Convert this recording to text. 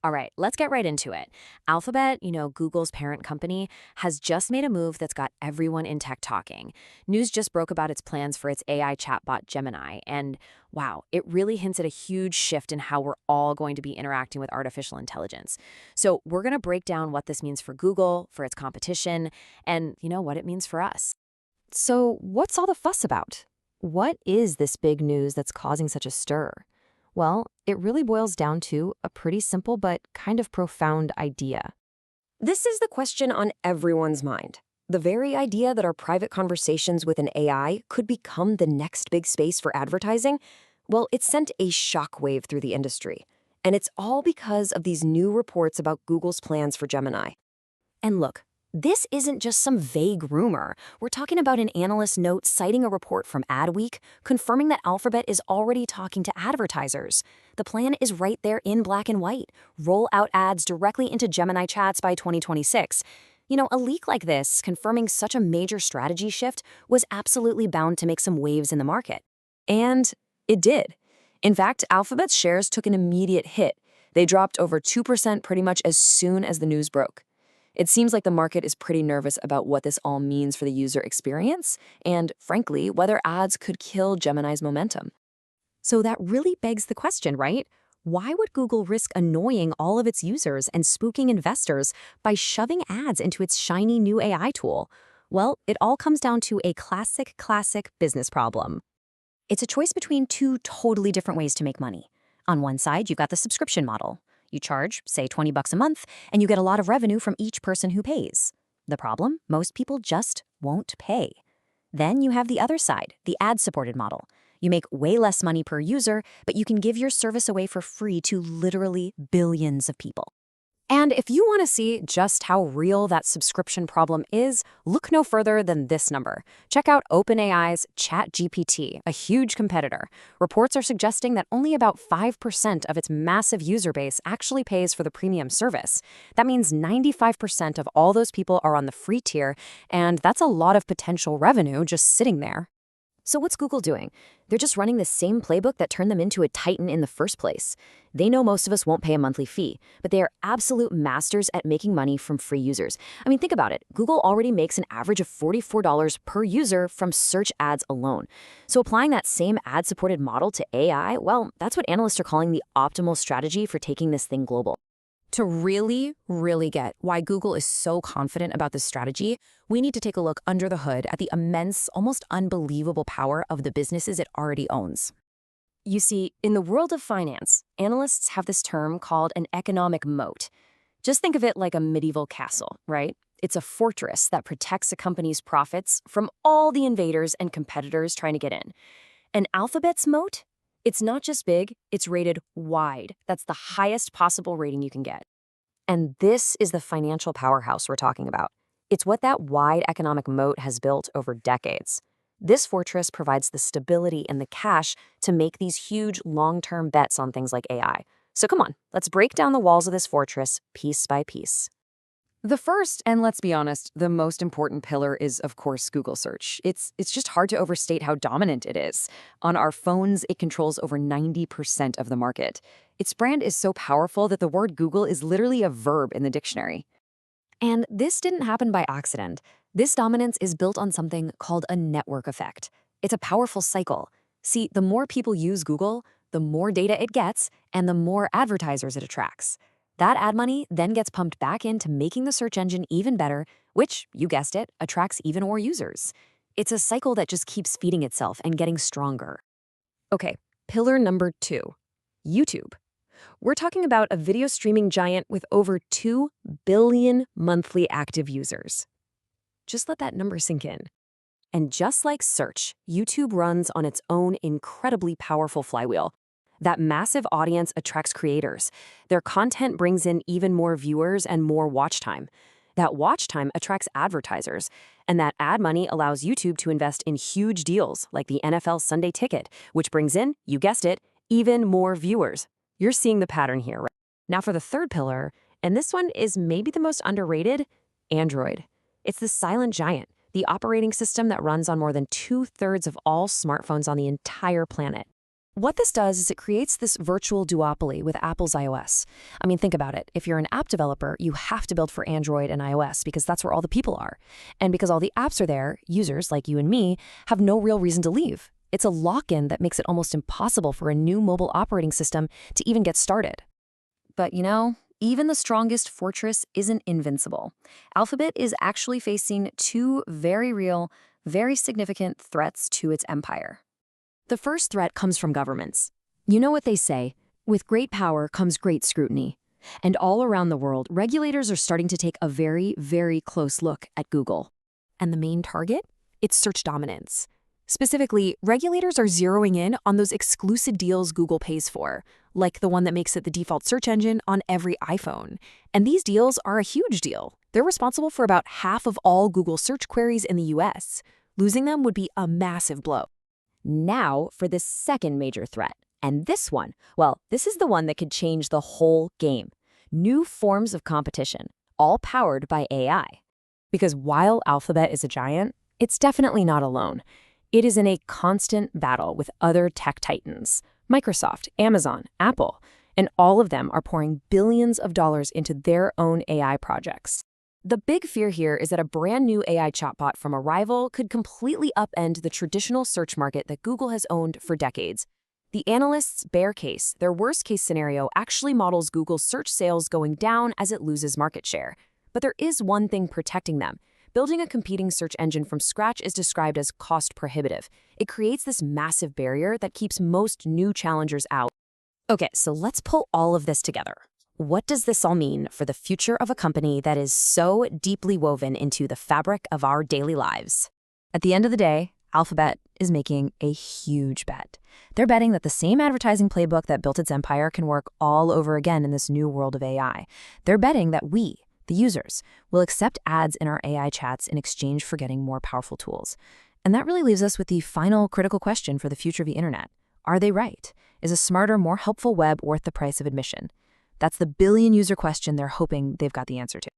All right, let's get right into it. Alphabet, Google's parent company, has just made a move that's got everyone in tech talking. News just broke about its plans for its AI chatbot Gemini, and wow, it really hints at a huge shift in how we're all going to be interacting with artificial intelligence. So, we're going to break down what this means for Google, for its competition, and what it means for us. So, what's all the fuss about? What is this big news that's causing such a stir? Well, it really boils down to a pretty simple but kind of profound idea. This is the question on everyone's mind. The very idea that our private conversations with an AI could become the next big space for advertising, well, it sent a shockwave through the industry. And it's all because of these new reports about Google's plans for Gemini. And look, this isn't just some vague rumor. We're talking about an analyst note citing a report from Adweek confirming that Alphabet is already talking to advertisers. The plan is right there in black and white. Roll out ads directly into Gemini chats by 2026. A leak like this, confirming such a major strategy shift, was absolutely bound to make some waves in the market. And it did. In fact, Alphabet's shares took an immediate hit. They dropped over 2% pretty much as soon as the news broke. It seems like the market is pretty nervous about what this all means for the user experience and, frankly, whether ads could kill Gemini's momentum. So that really begs the question, right? Why would Google risk annoying all of its users and spooking investors by shoving ads into its shiny new AI tool? Well, it all comes down to a classic business problem. It's a choice between two totally different ways to make money. On one side, you've got the subscription model. You charge, say, $20 a month, and you get a lot of revenue from each person who pays. The problem? Most people just won't pay. Then you have the other side, the ad-supported model. You make way less money per user, but you can give your service away for free to literally billions of people. And if you want to see just how real that subscription problem is, look no further than this number. Check out OpenAI's ChatGPT, a huge competitor. Reports are suggesting that only about 5% of its massive user base actually pays for the premium service. That means 95% of all those people are on the free tier, and that's a lot of potential revenue just sitting there. So what's Google doing? They're just running the same playbook that turned them into a titan in the first place. They know most of us won't pay a monthly fee, but they are absolute masters at making money from free users. I mean, think about it. Google already makes an average of $44 per user from search ads alone. So applying that same ad-supported model to AI, well, that's what analysts are calling the optimal strategy for taking this thing global. To really get why Google is so confident about this strategy, we need to take a look under the hood at the immense, almost unbelievable power of the businesses it already owns. You see, in the world of finance, analysts have this term called an economic moat. Just think of it like a medieval castle, right? It's a fortress that protects a company's profits from all the invaders and competitors trying to get in. And Alphabet's moat? It's not just big, it's rated wide. That's the highest possible rating you can get. And this is the financial powerhouse we're talking about. It's what that wide economic moat has built over decades. This fortress provides the stability and the cash to make these huge long-term bets on things like AI. So come on, let's break down the walls of this fortress piece by piece. The first, and let's be honest, the most important pillar is, of course, Google search. It's just hard to overstate how dominant it is. On our phones, it controls over 90% of the market. Its brand is so powerful that the word Google is literally a verb in the dictionary. And this didn't happen by accident. This dominance is built on something called a network effect. It's a powerful cycle. See, the more people use Google, the more data it gets, and the more advertisers it attracts. That ad money then gets pumped back into making the search engine even better, which, you guessed it, attracts even more users. It's a cycle that just keeps feeding itself and getting stronger. Okay, pillar number 2, YouTube. We're talking about a video streaming giant with over 2 billion monthly active users. Just let that number sink in. And just like search, YouTube runs on its own incredibly powerful flywheel. That massive audience attracts creators. Their content brings in even more viewers and more watch time. That watch time attracts advertisers. And that ad money allows YouTube to invest in huge deals like the NFL Sunday Ticket, which brings in, you guessed it, even more viewers. You're seeing the pattern here, right? Now for the third pillar, and this one is maybe the most underrated, Android. It's the silent giant, the operating system that runs on more than 2/3 of all smartphones on the entire planet. What this does is it creates this virtual duopoly with Apple's iOS. I mean, think about it. If you're an app developer, you have to build for Android and iOS because that's where all the people are. And because all the apps are there, users like you and me have no real reason to leave. It's a lock-in that makes it almost impossible for a new mobile operating system to even get started. But even the strongest fortress isn't invincible. Alphabet is actually facing two very real, very significant threats to its empire. The first threat comes from governments. You know what they say, with great power comes great scrutiny. And all around the world, regulators are starting to take a very, very close look at Google. And the main target? It's search dominance. Specifically, regulators are zeroing in on those exclusive deals Google pays for, like the one that makes it the default search engine on every iPhone. And these deals are a huge deal. They're responsible for about half of all Google search queries in the US. Losing them would be a massive blow. Now for the second major threat. And this one, well, this is the one that could change the whole game. New forms of competition, all powered by AI. Because while Alphabet is a giant, it's definitely not alone. It is in a constant battle with other tech titans, Microsoft, Amazon, Apple, and all of them are pouring billions of dollars into their own AI projects. The big fear here is that a brand new AI chatbot from a rival could completely upend the traditional search market that Google has owned for decades. The analysts' bear case, their worst-case scenario, actually models Google's search sales going down as it loses market share. But there is one thing protecting them. Building a competing search engine from scratch is described as cost prohibitive. It creates this massive barrier that keeps most new challengers out. Okay, so let's pull all of this together. What does this all mean for the future of a company that is so deeply woven into the fabric of our daily lives? At the end of the day, Alphabet is making a huge bet. They're betting that the same advertising playbook that built its empire can work all over again in this new world of AI. They're betting that we, the users, will accept ads in our AI chats in exchange for getting more powerful tools. And that really leaves us with the final critical question for the future of the internet. Are they right? Is a smarter, more helpful web worth the price of admission? That's the billion-user question they're hoping they've got the answer to.